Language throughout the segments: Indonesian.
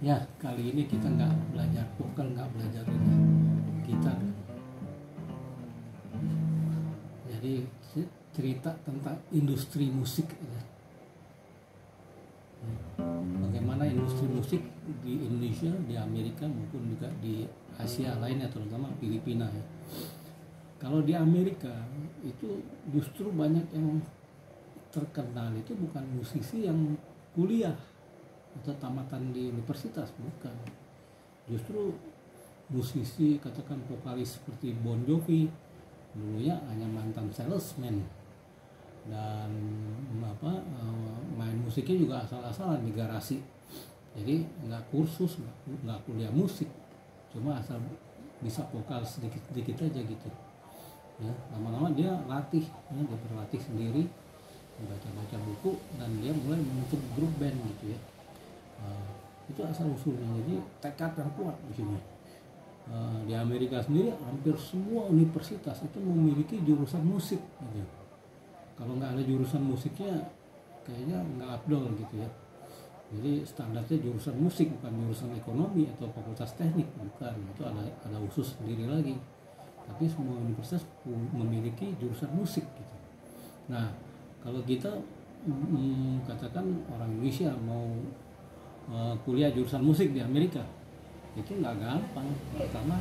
Ya, kali ini kita nggak belajar vokal, nggak belajar ini gitar. Jadi cerita tentang industri musik ya. Bagaimana industri musik di Indonesia, di Amerika maupun juga di Asia lainnya, terutama Filipina ya. Kalau di Amerika itu justru banyak yang terkenal itu bukan musisi yang kuliah atau tamatan di universitas, bukan. Justru musisi, katakan vokalis seperti Bon Jovi, dulunya hanya mantan salesman dan main musiknya juga asal-asalan di garasi. Jadi nggak kursus, nggak kuliah musik, cuma asal bisa vokal sedikit-sedikit aja gitu. Ya, lama-lama dia latih, ya, dia berlatih sendiri, baca-baca buku, dan dia mulai membentuk grup band gitu ya. Itu asal usulnya. Jadi tekad yang kuat di sini. Di Amerika sendiri hampir semua universitas itu memiliki jurusan musik gitu. Kalau nggak ada jurusan musiknya kayaknya nggak afdol gitu ya. Jadi standarnya jurusan musik, bukan jurusan ekonomi atau fakultas teknik, bukan. Itu ada khusus sendiri lagi. Tapi semua universitas memiliki jurusan musik gitu. Nah, kalau kita katakan orang Indonesia mau kuliah jurusan musik di Amerika, itu nggak gampang. Pertama,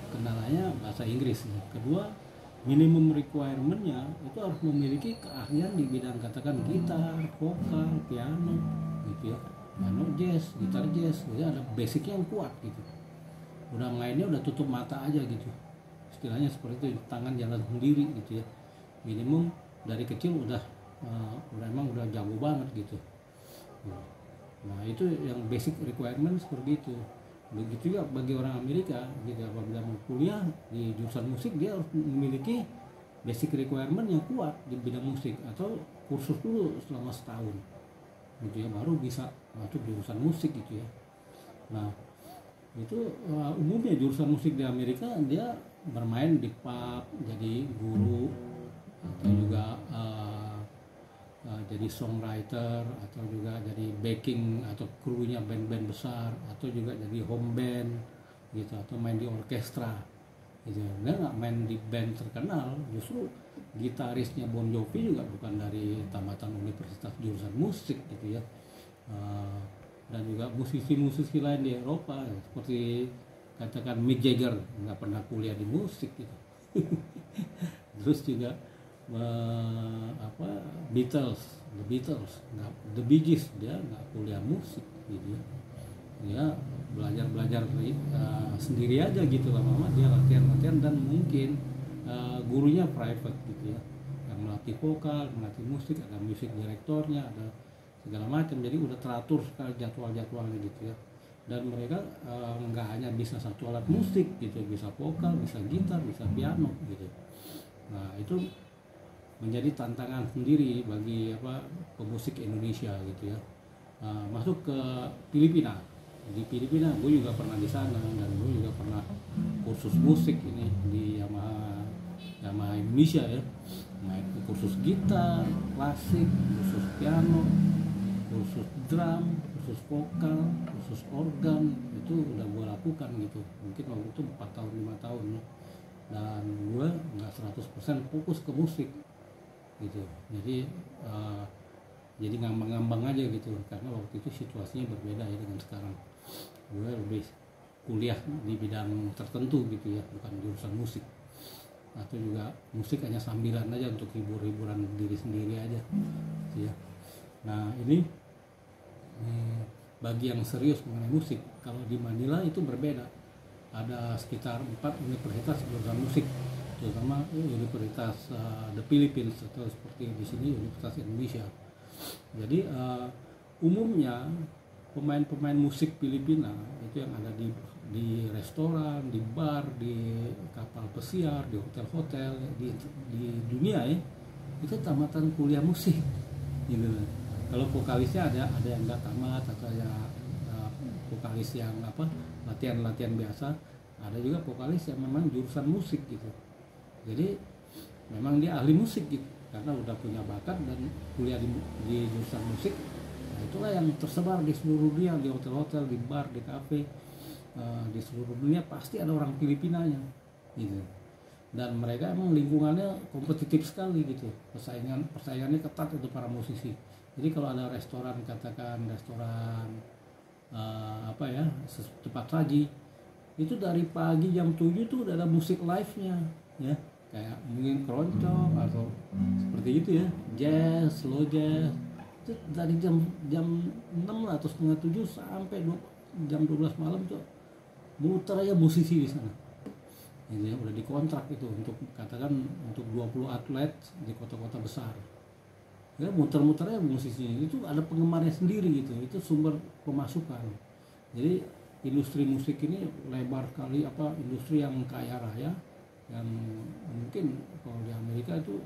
kendalanya bahasa Inggris. Kedua, minimum requirement-nya itu harus memiliki keahlian di bidang katakan gitar, vokal, piano gitu ya. Piano jazz, gitar jazz, jadi ada basicnya yang kuat gitu. Udah mainnya udah tutup mata aja gitu. Istilahnya seperti itu, tangan jalan sendiri gitu ya. Minimum dari kecil udah emang udah jago banget gitu. Nah, itu yang basic requirement seperti itu. Begitu juga bagi orang Amerika gitu, apabila mau kuliah di jurusan musik dia harus memiliki basic requirement yang kuat di bidang musik, atau kursus dulu selama setahun gitu ya, baru bisa masuk jurusan musik gitu ya. Nah, itu umumnya jurusan musik di Amerika dia bermain di pub, jadi guru, atau juga jadi songwriter, atau juga jadi backing atau krunya band-band besar, atau juga jadi home band gitu, atau main di orkestra gitu. Dia nggak main di band terkenal. Justru gitarisnya Bon Jovi juga bukan dari tamatan universitas jurusan musik gitu ya. Dan juga musisi-musisi lain di Eropa seperti katakan Mick Jagger nggak pernah kuliah di musik gitu. Terus juga The Beatles, The Bee Gees, dia nggak kuliah musik gitu ya. Dia belajar sendiri aja gitu, lama-lama dia latihan dan mungkin gurunya private gitu ya, yang melatih vokal, melatih musik, ada musik direktornya, ada segala macam. Jadi udah teratur sekali jadwalnya gitu ya. Dan mereka nggak hanya bisa satu alat musik gitu, bisa vokal, bisa gitar, bisa piano gitu. Nah, itu menjadi tantangan sendiri bagi pemusik Indonesia gitu ya. Masuk ke Filipina. Di Filipina gue juga pernah di sana, dan gue juga pernah kursus musik ini di Yamaha Indonesia ya. Kursus gitar klasik, kursus piano, kursus drum, kursus vokal, kursus organ, itu udah gue lakukan gitu. Mungkin waktu itu 4 tahun 5 tahun ya. Dan gue nggak 100% fokus ke musik gitu. Jadi ngambang-ngambang aja gitu, karena waktu itu situasinya berbeda ya dengan sekarang. Gue lebih kuliah di bidang tertentu gitu ya, bukan jurusan musik. Atau juga musik hanya sambilan aja untuk hiburan diri sendiri aja gitu ya. Nah, ini bagi yang serius mengenai musik, kalau di Manila itu berbeda. Ada sekitar 4 universitas jurusan musik, terutama Universitas The Philippines, atau seperti di sini Universitas Indonesia. Jadi umumnya pemain-pemain musik Filipina itu yang ada di restoran, di bar, di kapal pesiar, di hotel-hotel di dunia ya, itu tamatan kuliah musik gitu. Kalau vokalisnya ada yang nggak tamat, atau ya vokalis yang latihan biasa. Ada juga vokalis yang memang jurusan musik gitu. Jadi memang dia ahli musik gitu, karena udah punya bakat dan kuliah di jurusan musik, Nah, itulah yang tersebar di seluruh dunia, di hotel-hotel, di bar, di kafe, di seluruh dunia pasti ada orang Filipinanya gitu. Dan mereka emang lingkungannya kompetitif sekali gitu, persaingannya ketat untuk para musisi. Jadi kalau ada restoran, katakan restoran apa ya, cepat saji, itu dari pagi jam 7 tuh udah ada musik live-nya ya, kayak mungkin keroncong atau seperti itu ya, jazz, slow jazz. Itu dari jam jam 6 atau setengah 7 sampai jam 12 malam tuh muter aja musisi di sana. Ini udah dikontrak itu untuk katakan untuk 20 atlet di kota-kota besar. Ya muter-muternya musisinya itu ada penggemarnya sendiri gitu. Itu sumber pemasukan. Jadi industri musik ini lebar kali, industri yang kaya raya, yang mungkin kalau di Amerika itu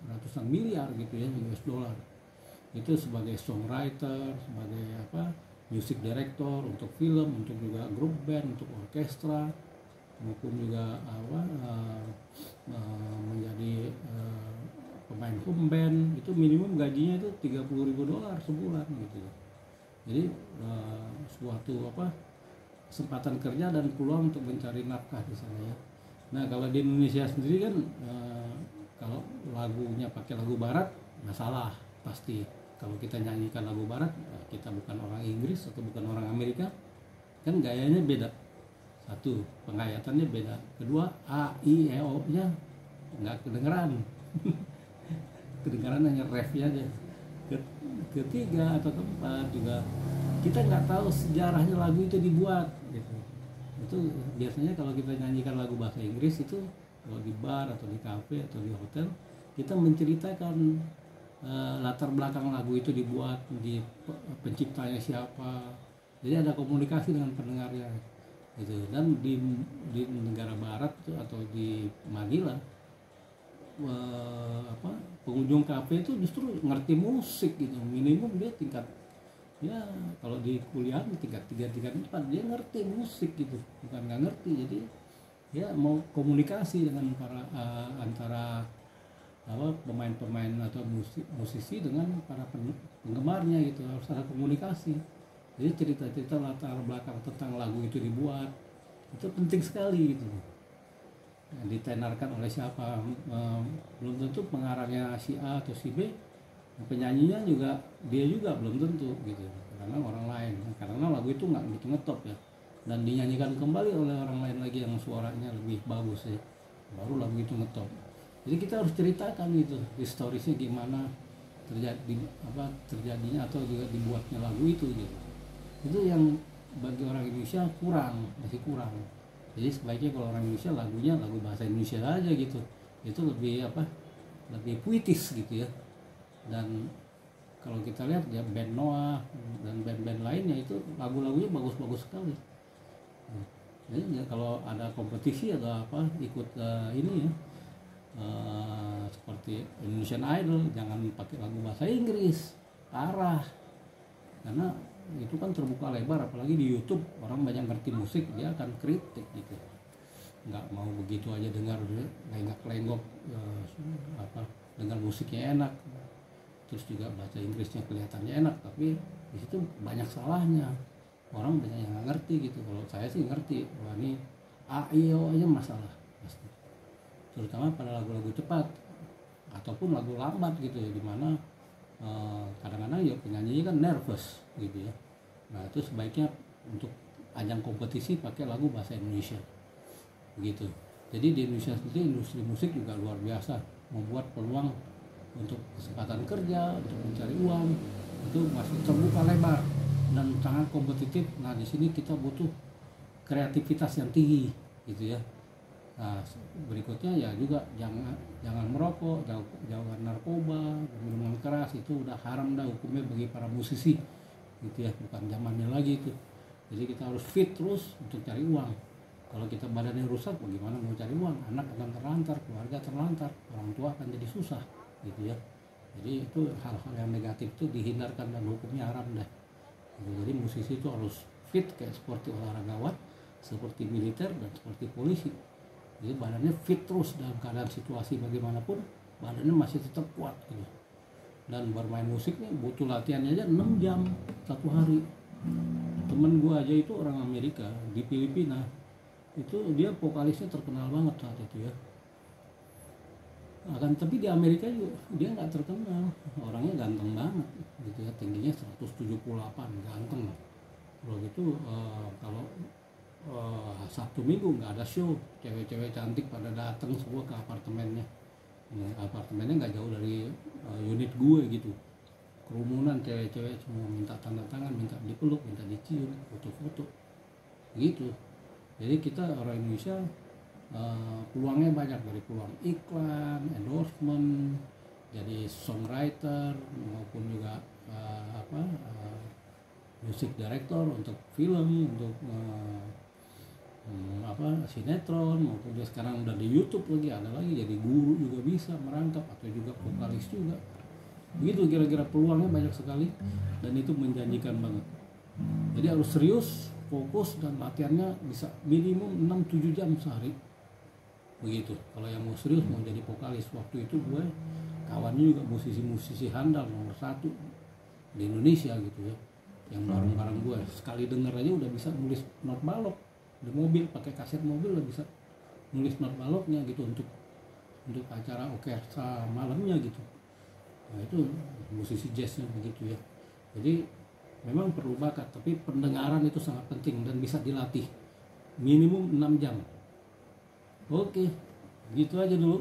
ratusan miliar gitu ya, US dollar. Itu sebagai songwriter, sebagai music director untuk film, untuk juga grup band, untuk orkestra, maupun juga menjadi pemain home band. Itu minimum gajinya itu $30.000 sebulan gitu. Jadi suatu kesempatan kerja dan peluang untuk mencari nafkah di sana ya. Nah kalau di Indonesia sendiri kan kalau lagunya pakai lagu barat nggak salah pasti. Kalau kita nyanyikan lagu barat, kita bukan orang Inggris atau bukan orang Amerika, kan gayanya beda. Satu, penghayatannya beda. Kedua, A, I, E, O nya nggak kedengeran. Kedengeran hanya refnya aja. Ketiga atau keempat juga kita nggak tahu sejarahnya lagu itu dibuat gitu. Itu biasanya kalau kita nyanyikan lagu bahasa Inggris itu kalau di bar atau di kafe atau di hotel, kita menceritakan latar belakang lagu itu dibuat, di penciptanya siapa. Jadi ada komunikasi dengan pendengarnya gitu. Dan di negara barat itu, atau di Manila, pengunjung kafe itu justru ngerti musik gitu. Minimum dia tingkat, ya kalau di kuliah tingkat 3, tingkat 4 dia ngerti musik gitu, bukan nggak ngerti. Jadi ya mau komunikasi dengan para antara pemain-pemain atau musisi dengan para penggemarnya gitu, harus ada komunikasi. Jadi cerita-cerita latar belakang tentang lagu itu dibuat itu penting sekali gitu. Ditenarkan oleh siapa, belum tentu pengarangnya si A atau si B, penyanyinya juga dia juga belum tentu gitu, karena orang lain, karena lagu itu nggak gitu ngetop ya, dan dinyanyikan kembali oleh orang lain lagi yang suaranya lebih bagus ya, baru lagu itu ngetop. Jadi kita harus ceritakan gitu historisnya gimana terjadinya atau juga dibuatnya lagu itu gitu. Itu yang bagi orang Indonesia masih kurang. Jadi sebaiknya kalau orang Indonesia lagunya lagu bahasa Indonesia aja gitu. Itu lebih lebih puitis gitu ya. Dan kalau kita lihat ya band Noah dan band-band lainnya itu lagu-lagunya bagus-bagus sekali. Jadi ya, kalau ada kompetisi atau ikut ini ya, seperti Indonesian Idol, jangan pakai lagu bahasa Inggris, parah. Karena itu kan terbuka lebar, apalagi di YouTube orang banyak ngerti musik, dia akan kritik gitu. Nggak mau begitu aja dengar lenggak-lenggok dengar musiknya enak, terus juga bahasa Inggrisnya kelihatannya enak, tapi di situ banyak salahnya. Orang banyak yang nggak ngerti gitu. Kalau saya sih ngerti, wah ini A, I, O aja masalah pasti. Terutama pada lagu-lagu cepat ataupun lagu lambat gitu ya, dimana kadang-kadang ya penyanyi kan nervous gitu ya. Nah itu sebaiknya untuk ajang kompetisi pakai lagu bahasa Indonesia begitu. Jadi di Indonesia sendiri industri musik juga luar biasa, membuat peluang untuk kesempatan kerja, untuk mencari uang itu masih terbuka lebar dan sangat kompetitif. Nah di sini kita butuh kreativitas yang tinggi gitu ya. Nah, berikutnya ya juga jangan merokok, jauhan narkoba, minuman keras, itu udah haram dah hukumnya bagi para musisi gitu ya, bukan zamannya lagi itu. Jadi kita harus fit terus untuk cari uang. Kalau kita badannya rusak, bagaimana mau cari uang? Anak akan terlantar, keluarga terlantar, orang tua akan jadi susah gitu ya. Jadi itu hal-hal yang negatif itu dihindarkan dan hukumnya haram dah. Jadi musisi itu harus fit kayak seperti olahragawan, seperti militer dan seperti polisi. Jadi badannya fit terus dalam keadaan situasi bagaimanapun, badannya masih tetap kuat gitu. dan bermain musik nih butuh latihannya aja 6 jam satu hari. Temen gue aja itu orang Amerika di Filipina, itu dia vokalisnya terkenal banget saat itu ya. Tapi di Amerika juga dia nggak terkenal, orangnya ganteng banget gitu ya, tingginya 178, ganteng lah. Kalau gitu kalau Sabtu Minggu nggak ada show, cewek-cewek cantik pada datang semua ke apartemennya. Apartemennya nggak jauh dari unit gue gitu, kerumunan cewek-cewek semua minta tanda tangan, minta dipeluk, minta dicium, foto-foto gitu. Jadi kita orang Indonesia peluangnya banyak, dari peluang iklan, endorsement, jadi songwriter maupun juga music director untuk film, untuk sinetron, maupun dia sekarang udah di YouTube lagi, ada lagi jadi guru juga bisa merangkap, atau juga vokalis juga. Begitu kira-kira, peluangnya banyak sekali dan itu menjanjikan banget. Jadi harus serius, fokus, dan latihannya bisa minimum 6-7 jam sehari. Begitu. Kalau yang mau serius mau jadi vokalis, waktu itu gue kawannya juga musisi-musisi handal nomor 1 di Indonesia gitu ya, yang bareng-bareng gue, sekali denger aja udah bisa nulis not balok di mobil, pakai kaset mobil udah bisa nulis not baloknya gitu untuk acara orkestra malamnya gitu. Nah itu musisi jazznya begitu ya. Jadi memang perlu bakat, tapi pendengaran itu sangat penting dan bisa dilatih minimum 6 jam. Oke, gitu aja dulu.